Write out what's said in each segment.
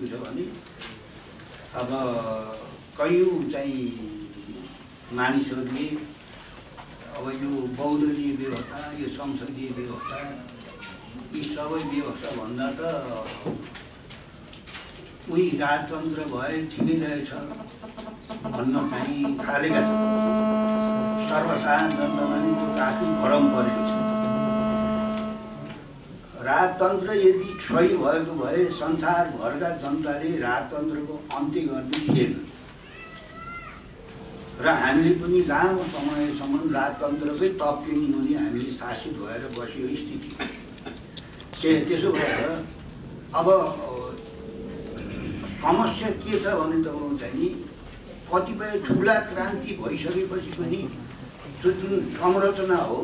भने अब कयौं चाहिँ मानिसहरूले अब यो बहुदलीय व्यवस्था, यो संसदीय व्यवस्था, यी सबै व्यवस्था भन्दा त उही राजतन्त्र भए ठिकै रहेछ भन्न चाहिँ थालेका छन्। सर्वसाधारण जनतामा नि त्यो काफी भरम परेको छ। राजतन्त्र यदि क्षय भएको भए संसारभरका जनताले राजतन्त्रको अन्त्य गर्ने थिएन र हामीले पनि लामो समयसम्म राजतन्त्रकै तप्किने मुनि हामीले शासित भएर बसेको स्थिति। त्यसो भएर अब समस्या के छ भने तपाईँ चाहिँ नि कतिपय ठुला क्रान्ति भइसकेपछि पनि त्यो जुन संरचना हो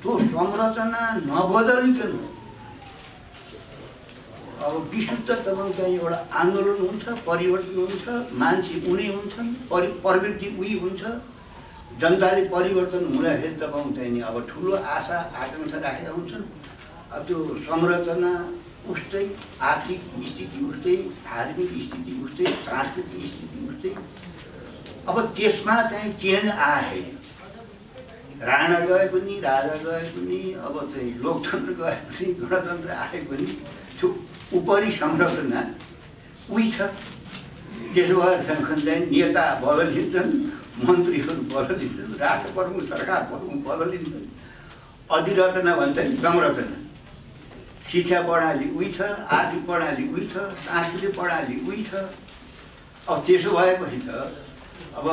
त्यो संरचना नबदलिकन अब विशुद्ध तपाईँ चाहिँ एउटा आन्दोलन हुन्छ, परिवर्तन हुन्छ, मान्छे उनी हुन्छन्, प्रवृत्ति उही हुन्छ, जनताले परिवर्तन हुँदाखेरि तपाईँ चाहिँ नि अब ठुलो आशा आकांक्षा राखेका हुन्छन्। अब त्यो संरचना उस्तै, आर्थिक स्थिति उस्तै, धार्मिक स्थिति उस्तै, सांस्कृतिक स्थिति उस्तै। अब त्यसमा चाहिँ चेन्ज आए, राणा गए पनि, राजा गए पनि, अब चाहिँ लोकतन्त्र गए पनि, गणतन्त्र आए पनि त्यो उपरी संरचना उही छ। त्यसो भएर चाहिँ नेता बदलिन्छन्, मन्त्रीहरू बदलिन्छन्, राष्ट्र प्रमुख, सरकार प्रमुख बदलिन्छन्। अधिरचना भन्छ नि संरचना। शिक्षा प्रणाली उही छ, आर्थिक प्रणाली उही छ, सांस्कृतिक प्रणाली उही छ। अब त्यसो भएपछि त अब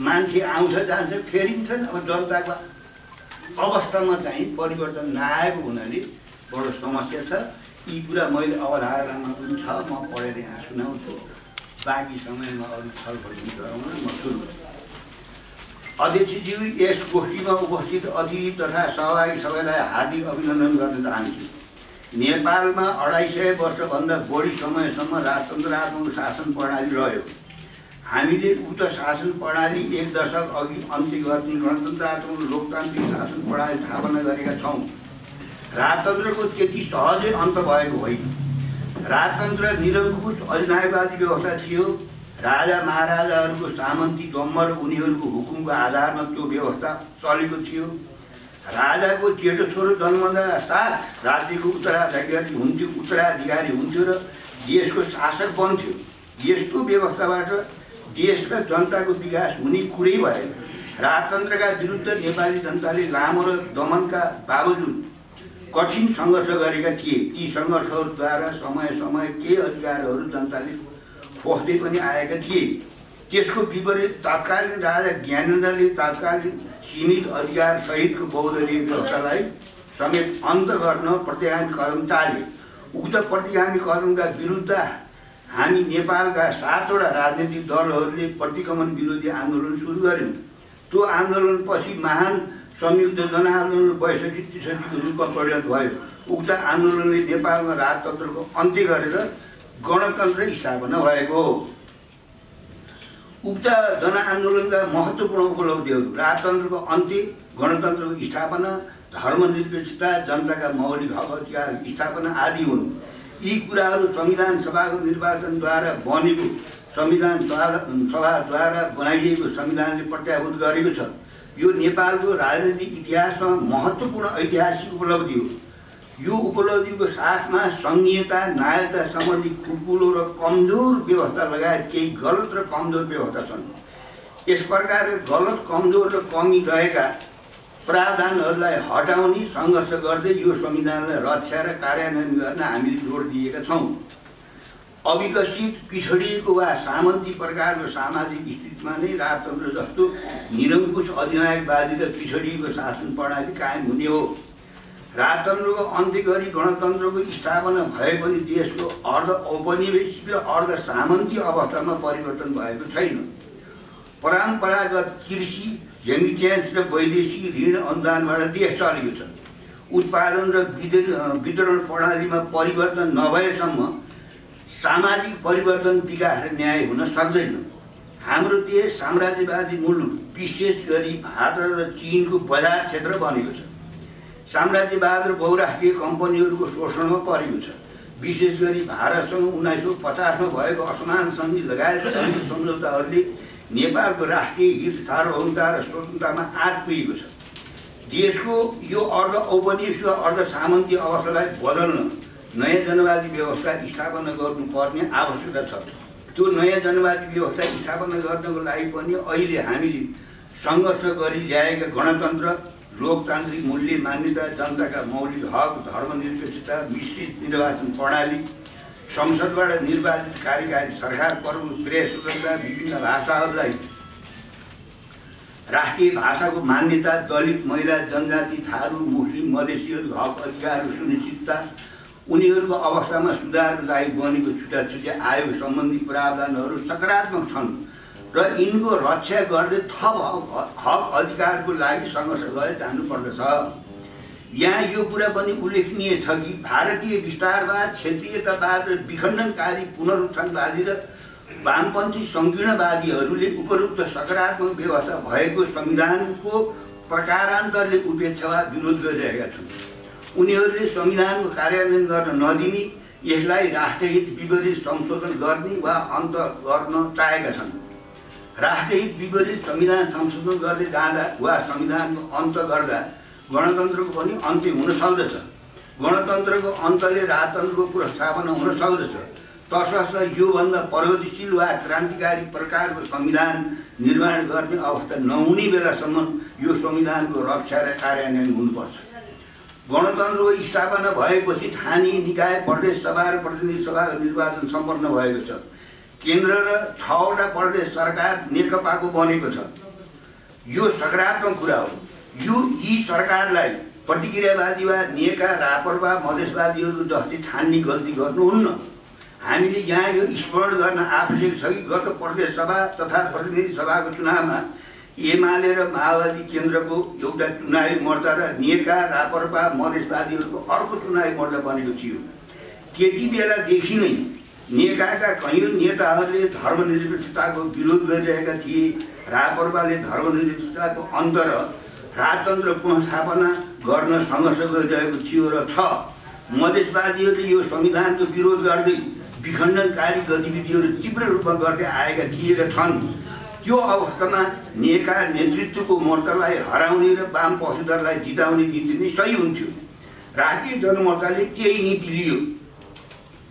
मान्छे आउँछ जान्छ, फेरिन्छन्। अब जनताको अवस्थामा चाहिँ परिवर्तन नआएको हुनाले बडो समस्या छ। यी कुरा मैले अवधारणामा पनि छ, म पढेर यहाँ सुनाउँछु। बाँकी समयमा अरू छलफल पनि गरौँ। म सुरु अध्यक्षज्यू, यस गोष्ठीमा उपस्थित अतिथि तथा सहभागी सबैलाई हार्दिक अभिनन्दन गर्न चाहन्छु। नेपालमा 250 वर्षभन्दा बढी समयसम्म राजतन्त्रात्मक शासन प्रणाली रह्यो। हामीले उक्त शासन प्रणाली 1 दशक अघि अन्त्य गर्ने गणतन्त्रात्मक लोकतान्त्रिक शासन प्रणाली स्थापना गरेका छौँ। राजतन्त्रको त्यति सहजै अन्त भएको होइन। राजतन्त्र निरङ्कुश अधिनायकवादी व्यवस्था थियो। राजा महाराजाहरूको सामन्ती दम्म र उनीहरूको हुकुमको आधारमा त्यो व्यवस्था चलेको थियो। राजाको जेठो छोरो जन्मदा साथ राज्यको उत्तराधिकारी हुन्थ्यो र देशको शासक बन्थ्यो। यस्तो व्यवस्थाबाट देश र जनताको विकास हुने कुरै भएन। राजतन्त्रका विरुद्ध नेपाली जनताले लामो र दमनका बावजुद कठिन सङ्घर्ष गरेका थिए। ती सङ्घर्षहरूद्वारा समय केही अधिकारहरू जनताले खोज्दै पनि आएका थिए। त्यसको विपरीत तत्कालीन राजा ज्ञानेन्द्रले तत्कालीन सीमित अधिकार सहितको बहुदलीय व्यवस्थालाई समेत अन्त गर्न प्रतिगामी कदम चाले। उक्त प्रतिगामी कदमका विरुद्ध हामी नेपालका 7 वटा राजनीतिक दलहरूले प्रतिगमन विरोधी आन्दोलन सुरु गर्यौँ। त्यो आन्दोलनपछि महान संयुक्त जनआन्दोलन 62-63 रूपमा परिणत भयो। उक्त आन्दोलनले नेपालमा राजतन्त्रको अन्त्य गरेर गणतन्त्र स्थापना भएको हो। उक्त जनआन्दोलनका महत्त्वपूर्ण उपलब्धिहरू राजतन्त्रको अन्त्य, गणतन्त्रको स्थापना, धर्मनिरपेक्षता, जनताका मौलिक हक अधिकार स्थापना आदि हुन्। यी कुराहरू संविधान सभाको निर्वाचनद्वारा बनेको संविधान सभाद्वारा बनाइएको संविधानले प्रत्याभूत गरेको छ। यो नेपालको राजनीतिक इतिहासमा महत्त्वपूर्ण ऐतिहासिक उपलब्धि हो। यो उपलब्धिको साथमा सङ्घीयता, न्यायता सम्बन्धी खुकुलो र कमजोर व्यवस्था लगायत केही गलत र कमजोर व्यवस्था छन्। यस प्रकारका गलत, कमजोर र कमी रहेका प्रावधानहरूलाई हटाउने सङ्घर्ष गर्दै यो संविधानलाई रक्षा र कार्यान्वयन गर्न हामीले जोड दिएका छौँ। अविकसित, पिछडिएको वा सामन्ती प्रकारको सामाजिक स्थितिमा नै राजतन्त्र जस्तो निरङ्कुश अधिनायकवादी र पिछडिएको शासन प्रणाली कायम हुने हो। राजतन्त्रको अन्त्य गरी गणतन्त्रको स्थापना भए पनि देशको अर्ध औपनिवेशिक र अर्ध सामन्ती अवस्थामा परिवर्तन भएको छैन। परम्परागत कृषि, रेमिट्यान्स र वैदेशिक ऋण अनुदानबाट देश चलेको छ। उत्पादन र वितरण प्रणालीमा परिवर्तन नभएसम्म सामाजिक परिवर्तन, विकास र न्याय हुन सक्दैन। हाम्रो देश साम्राज्यवादी मुलुक, विशेष गरी भारत र चीनको बजार क्षेत्र बनेको छ। साम्राज्यवाद र बहुराष्ट्रिय कम्पनीहरूको शोषणमा परेको छ। विशेष गरी भारतसँग 1950 मा भएको असमान सन्धि लगायत सन्धि सम्झौताहरूले नेपालको राष्ट्रिय हित, सार्वभौमता र स्वतन्त्रतामा आँच पुगेको छ। देशको यो अर्ध औपनिवेशिक वा अर्ध सामन्तीय अवस्थालाई बदल्न नयाँ जनवादी व्यवस्था स्थापना गर्नुपर्ने आवश्यकता छ। त्यो नयाँ जनवादी व्यवस्था स्थापना गर्नको लागि पनि अहिले हामीले सङ्घर्ष गरी ल्याएका गणतन्त्र, लोकतान्त्रिक मूल्य मान्यता, जनताका मौलिक हक, धर्मनिरपेक्षता, मिश्रित निर्वाचन प्रणाली, संसदबाट निर्वाचित कार्यकारी सरकार, प्रमुख प्रेस स्वतन्त्रता, विभिन्न भाषाहरूलाई राष्ट्रिय भाषाको मान्यता, दलित, महिला, जनजाति, थारू, मुस्लिम, मधेसीहरूको हक अधिकारको सुनिश्चितता, उनीहरूको अवस्थामा सुधारको लागि बनेको छुट्टा छुट्टै आयोग सम्बन्धी प्रावधानहरू सकारात्मक छन् र यिनको रक्षा गर्दै थप हक अधिकारको लागि सङ्घर्ष गरेर जानुपर्दछ। यहाँ यो कुरा पनि उल्लेखनीय छ कि भारतीय विस्तारवाद, क्षेत्रीयतावाद र विखण्डनकारी पुनरुत्थानवादी र वामपन्थी सङ्कीर्णवादीहरूले उपरोक्त सकारात्मक व्यवस्था भएको संविधानको प्रकारान्तरले उपेक्षा वा विरोध गरिरहेका छन्। उनीहरूले संविधानको कार्यान्वयन गर्न नदिने, यसलाई राष्ट्रहित विपरीत संशोधन गर्ने वा अन्त गर्न चाहेका छन्। राष्ट्रहित विपरीत संविधान संशोधन गर्दै जाँदा वा संविधानको अन्त गर्दा गणतन्त्रको पनि अन्त्य हुन सक्दछ। गणतन्त्रको अन्तले राजतन्त्रको पुनर्स्थापना हुन सक्दछ। तसर्थ योभन्दा प्रगतिशील वा क्रान्तिकारी प्रकारको संविधान निर्माण गर्ने अवस्था नहुने बेलासम्म यो संविधानको रक्षा र कार्यान्वयन हुनुपर्छ। गणतन्त्रको स्थापना भएपछि स्थानीय निकाय, प्रदेश सभा र प्रतिनिधि सभाको निर्वाचन सम्पन्न भएको छ। केन्द्र र 6 वटा प्रदेश सरकार नेकपाको बनेको छ। यो सकारात्मक कुरा हो। यी सरकारलाई प्रतिक्रियावादी वा नेका, रापरपा, मधेसवादीहरू जस्तै ठान्ने गल्ती गर्नुहुन्न। हामीले यहाँ यो स्मरण गर्न आवश्यक छ कि गत प्रदेश सभा तथा प्रतिनिधि सभाको चुनावमा एमाले र माओवादी केन्द्रको एउटा चुनावी मोर्चा र नेका, रापरपा, मधेसवादीहरूको अर्को चुनावी मोर्चा बनेको थियो। त्यति बेलादेखि नै नेकाका कैयौँ नेताहरूले धर्मनिरपेक्षताको विरोध गरिरहेका थिए। रापरपाले धर्मनिरपेक्षताको अन्त र राजतन्त्र पुनर्स्थापना गर्न सङ्घर्ष गरिरहेको थियो र छ। मधेसवादीहरूले यो संविधानको विरोध गर्दै विखण्डनकारी गतिविधिहरू तीव्र रूपमा गर्दै आएका थिए र छन्। त्यो अवस्थामा नेका नेतृत्वको मोर्चालाई हराउने र वाम पक्षधरलाई जिताउने नीति नै सही हुन्थ्यो। राष्ट्रिय जनमोर्चाले त्यही नीति लियो।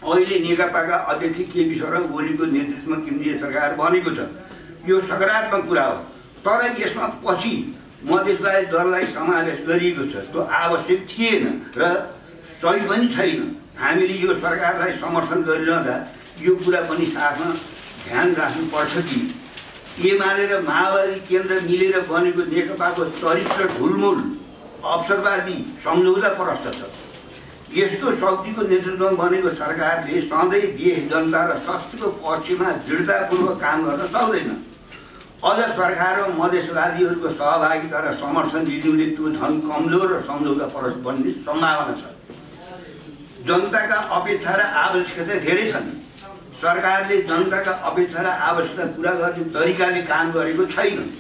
अहिले नेकपाका अध्यक्ष केपी शर्मा ओलीको नेतृत्वमा केन्द्रीय सरकार बनेको छ। यो सकारात्मक कुरा हो। तर यसमा पछि मधेसवादी दललाई समावेश गरिएको छ। त्यो आवश्यक थिएन र सही पनि छैन। हामीले यो सरकारलाई समर्थन गरिरहँदा यो कुरा पनि साथमा ध्यान राख्नुपर्छ कि एमाले र माओवादी केन्द्र मिलेर बनेको नेकपाको चरित्र ढुलमुल अवसरवादी सम्झौताप्रस्त छ। यस्तो शक्तिको नेतृत्वमा बनेको सरकारले सधैँ देश, जनता र शक्तिको पक्षमा दृढतापूर्वक काम गर्न सक्दैन। अझ सरकार र मधेसवादीहरूको सहभागिता र समर्थन दिनुले त्यो झन् कमजोर र सम्झौताप्रस्त बन्ने सम्भावना छ। जनताका अपेक्षा र आवश्यकता धेरै छन्। सरकारले जनताका अपेक्षा र आवश्यकता पुरा गर्ने तरिकाले काम गरेको छैन।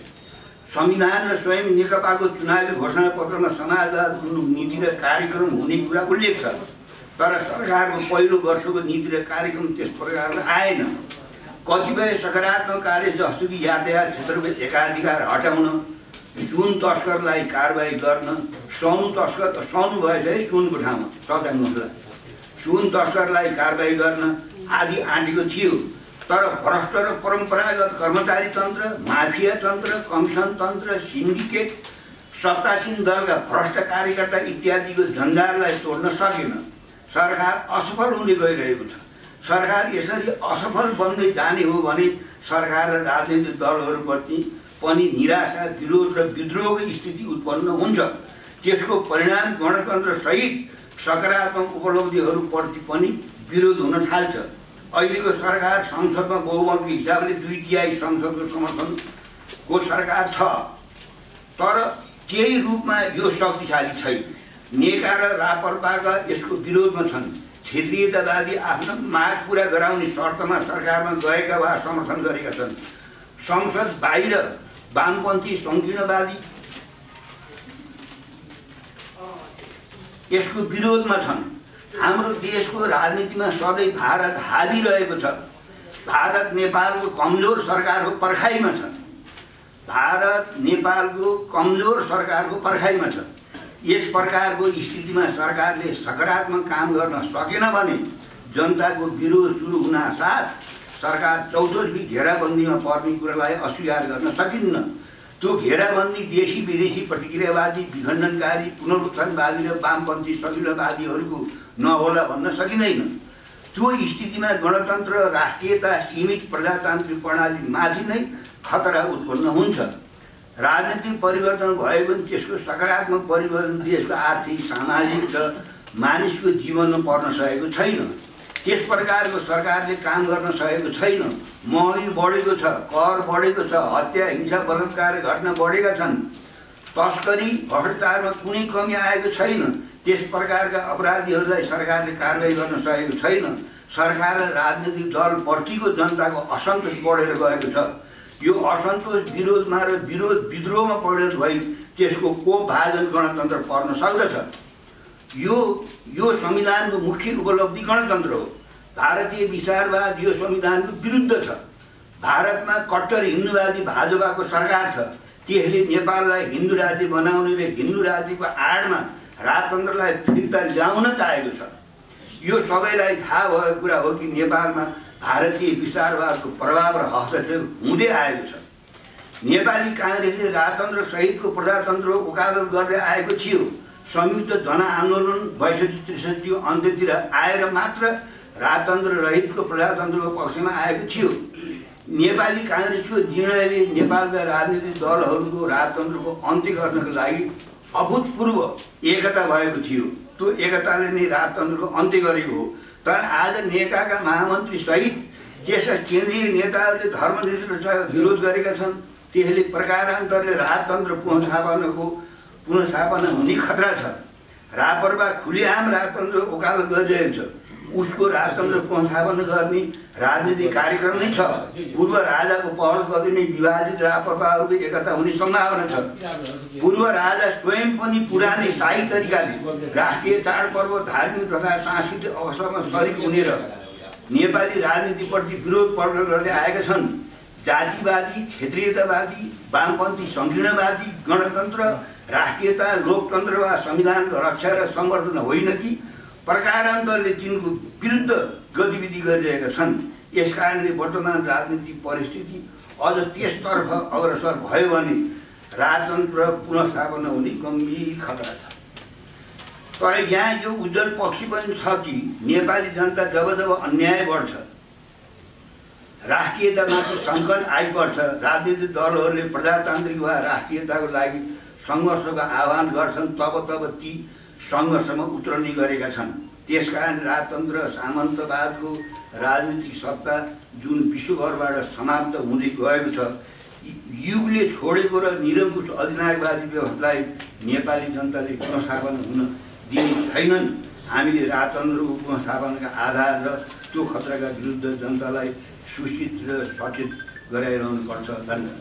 संविधान र स्वयं नेकपाको चुनावी घोषणापत्रमा समाजवाद नीति र कार्यक्रम हुने कुरा उल्लेख छ। तर सरकारको पहिलो वर्षको नीति र कार्यक्रम त्यस प्रकारले आएन। कतिपय सकारात्मक कार्य जस्तो कि यातायात क्षेत्रको एकाधिकार हटाउन, सुन तस्करलाई कारबाही गर्न, साउनु भएछ है सुनको ठाउँमा सच्याउनुहोला, सुन तस्करलाई कारबाही गर्न आदि आँटेको थियो। तर भ्रष्ट र परम्परागत कर्मचारी तन्त्र, माफिया तन्त्र, कमिसन तन्त्र, सिन्डिकेट, सत्तासीन दलका भ्रष्ट कार्यकर्ता इत्यादिको झन्झारलाई तोड्न सकेन। सरकार असफल हुँदै गइरहेको छ। सरकार यसरी असफल बन्दै जाने हो भने सरकार र राजनीतिक दलहरूप्रति पनि निराशा, विरोध र विद्रोहको स्थिति उत्पन्न हुन्छ। त्यसको परिणाम गणतन्त्र सहित सकारात्मक उपलब्धिहरूप्रति पनि विरोध हुन थाल्छ। अहिलेको सरकार संसदमा बहुमतको हिसाबले 2/3 संसदको समर्थनको सरकार छ। तर त्यही रूपमा यो शक्तिशाली छैन। नेका र रापरपाका यसको विरोधमा छन्। क्षेत्रीयतावादी आफ्नो माग पुरा गराउने शर्तमा सरकारमा गएका वा समर्थन गरेका छन्। संसद बाहिर वामपन्थी सङ्कीर्णवादी यसको विरोधमा छन्। हाम्रो देशको राजनीतिमा सधैँ भारत हावी रहेको छ। भारत नेपालको कमजोर सरकारको पर्खाइमा छ। भारत नेपालको कमजोर सरकारको पर्खाइमा छ। यस प्रकारको स्थितिमा सरकारले सकारात्मक काम गर्न सकेन भने जनताको विरोध सुरु हुनासाथ सरकार चौतर्फी घेराबन्दीमा पर्ने कुरालाई अस्वीकार गर्न सकिन्न। त्यो घेराबन्दी देशी विदेशी प्रतिक्रियावादी विखण्डनकारी पुनरुत्थानवादी र वामपन्थी सजिलोवादीहरूको नहोला भन्न सकिँदैन। त्यो स्थितिमा गणतन्त्र र राष्ट्रियता सीमित प्रजातान्त्रिक प्रणालीमाथि नै खतरा उत्पन्न हुन्छ। राजनीतिक परिवर्तन भयो भने त्यसको सकारात्मक परिवर्तन देशको आर्थिक सामाजिक र मानिसको जीवनमा पर्न सकेको छैन। त्यस प्रकारको सरकारले काम गर्न सकेको छैन। महँगी बढेको छ, कर बढेको छ, हत्या हिंसा बलात्कार घटना बढेका छन्। तस्करी भ्रष्टाचारमा कुनै कमी आएको छैन। त्यस प्रकारका अपराधीहरूलाई सरकारले कारबाही गर्न सकेको छैन। सरकार र राजनीतिक दलप्रतिको जनताको असन्तोष बढेर गएको छ। यो असन्तोष विरोधमा र विद्रोहमा परिणत भई त्यसको कोपभाजन गणतन्त्र पर्न सक्दछ। यो संविधानको मुख्य उपलब्धि गणतन्त्र हो। भारतीय विचारवाद यो संविधानको विरुद्ध छ। भारतमा कट्टर हिन्दुवादी भाजपाको सरकार छ। त्यसले नेपाललाई हिन्दू राज्य बनाउने र हिन्दू राज्यको आडमा राजतन्त्रलाई फिर्ता ल्याउन चाहेको छ। यो सबैलाई थाहा भएको कुरा हो कि नेपालमा भारतीय विचारवादको प्रभाव र हस्तक्षेप हुँदै आएको छ। नेपाली काङ्ग्रेसले राजतन्त्र सहितको प्रजातन्त्रको वकालत गर्दै आएको थियो। संयुक्त जनआन्दोलन 62-63 अन्त्यतिर आएर मात्र राजतन्त्र रहितको प्रजातन्त्रको पक्षमा आएको थियो। नेपाली काङ्ग्रेसको निर्णयले नेपालका राजनीतिक दलहरूको राजतन्त्रको अन्त्य गर्नको लागि अभूतपूर्व एकता भएको थियो। त्यो एकताले नै राजतन्त्रको अन्त्य गरेको हो। तर आज नेकाका महामन्त्री सहित त्यसका केन्द्रीय नेताहरूले धर्मनिरपेक्षताको विरोध गरेका छन्। त्यसले प्रकारान्तरले राजतन्त्र पुनर्स्थापना हुने खतरा छ। राप्रपा खुलेआम राजतन्त्र वकालत गरिरहेको छ। उसको राजतन्त्र पुनर्स्थापना गर्ने राजनीतिक कार्यक्रम नै छ। पूर्व राजाको पहल गर्दै नै विभाजित राप्रपाहरूको एकता हुने सम्भावना छ। पूर्व राजा स्वयं पनि पुरानै शाही तरिकाले राष्ट्रिय चाडपर्व धार्मिक तथा सांस्कृतिक अवसरमा सरिक हुने र नेपाली राजनीतिप्रति विरोध प्रकट गर्दै आएका छन्। जातिवादी, क्षेत्रीयतावादी, वामपन्थी सङ्कीर्णवादी गणतन्त्र, राष्ट्रियता, लोकतन्त्र वा संविधानको रक्षा र संवर्धन होइन कि प्रकारान्तरले तिनको विरुद्ध गतिविधि गरिरहेका छन्। यसकारणले वर्तमान राजनीतिक परिस्थिति अझ त्यसतर्फ अग्रसर भयो भने राजतन्त्र पुनर्स्थापना हुने गम्भीर खतरा छ। तर यहाँ यो उज्जवल पक्ष पनि छ कि नेपाली जनता जब जब अन्याय बढ्छ, राष्ट्रियतामाथि सङ्कट आइपर्छ, राजनीतिक दलहरूले प्रजातान्त्रिक वा राष्ट्रियताको लागि सङ्घर्षको आह्वान गर्छन्, तब ती सङ्घर्षमा उत्रने गरेका छन्। त्यसकारण राजतन्त्र सामन्तवादको राजनीतिक सत्ता जुन विश्वभरबाट समाप्त हुँदै गएको छ, युगले छोडेको र निरङ्कुश अधिनायकवादी व्यवस्थालाई नेपाली जनताले पुनर्स्थापना हुन दिने छैनन्। हामीले राजतन्त्रको पुनर्स्थापनाका आधार र त्यो खतराका विरुद्ध जनतालाई सूचित र सचेत गराइरहनुपर्छ। धन्यवाद।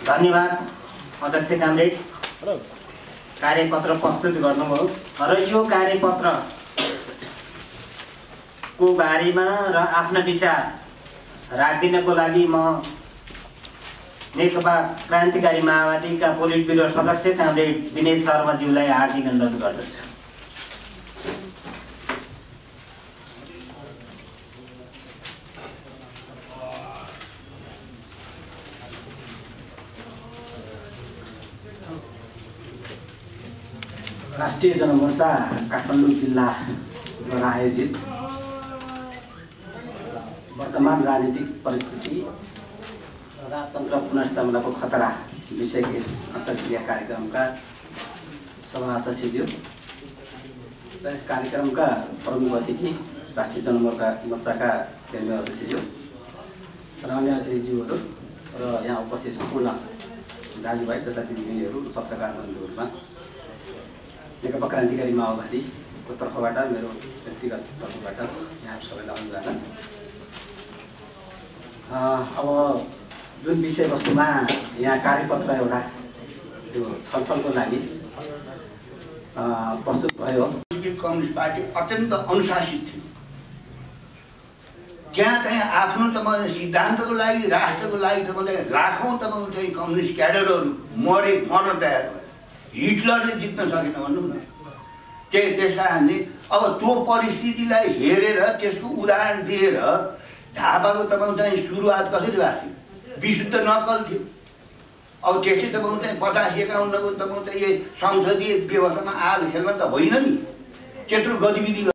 धन्यवाद अध्यक्ष कामरेड, कार्यपत्र प्रस्तुत गर्नुभयो र यो कार्यपत्रको बारेमा र आफ्ना विचार राखिदिनको लागि म नेकपा क्रान्तिकारी माओवादीका पोलिट ब्युरो सदस्य कामरेड दिनेश शर्माज्यूलाई हार्दिक अनुरोध गर्दछु। राष्ट्रिय जनमोर्चा काठमाडौँ जिल्लाद्वारा आयोजित वर्तमान राजनीतिक परिस्थिति राजतन्त्र पुनर्स्थापनाको खतरा विषयक यस अन्तर्क्रिया कार्यक्रमका सभाध्यक्षज्यू र यस कार्यक्रमका प्रमुख अतिथि राष्ट्रिय जनमोर्चाका केन्द्रीय अध्यक्षज्यू र अन्य अतिथिज्यूहरू र यहाँ उपस्थित सम्पूर्ण दाजुभाइ तथा दिदीबहिनीहरू, पत्रकार बन्धुहरूमा नेकपा क्रान्तिकारी माओवादी को तर्फबाट मेरो व्यक्तिगत तर्फबाट यहाँ सबैलाई अनुरोध। अब जुन विषयवस्तुमा यहाँ कार्यपत्र एउटा त्यो छलफलको लागि प्रस्तुत भयो। कम्युनिस्ट पार्टी अत्यन्त अनुशासित थियो। त्यहाँ चाहिँ आफ्नो तपाईँ सिद्धान्तको लागि राष्ट्रको लागि तपाईँ लाखौँ तपाईँ चाहिँ कम्युनिस्ट क्याडरहरू मर्न तयार भयो। हिटलरले जित्न सकेन भनौँ न। त्यस कारणले अब त्यो परिस्थितिलाई हेरेर त्यसको उदाहरण दिएर झापाको तपाईँ चाहिँ सुरुवात कसरी भएको थियो? विशुद्ध नक्कल थियो। अब त्यसै तपाईँ चाहिँ 85-51 को तपाईँ चाहिँ संसदीय व्यवस्थामा आएर खेल्न त होइन नि। त्यत्रो गतिविधि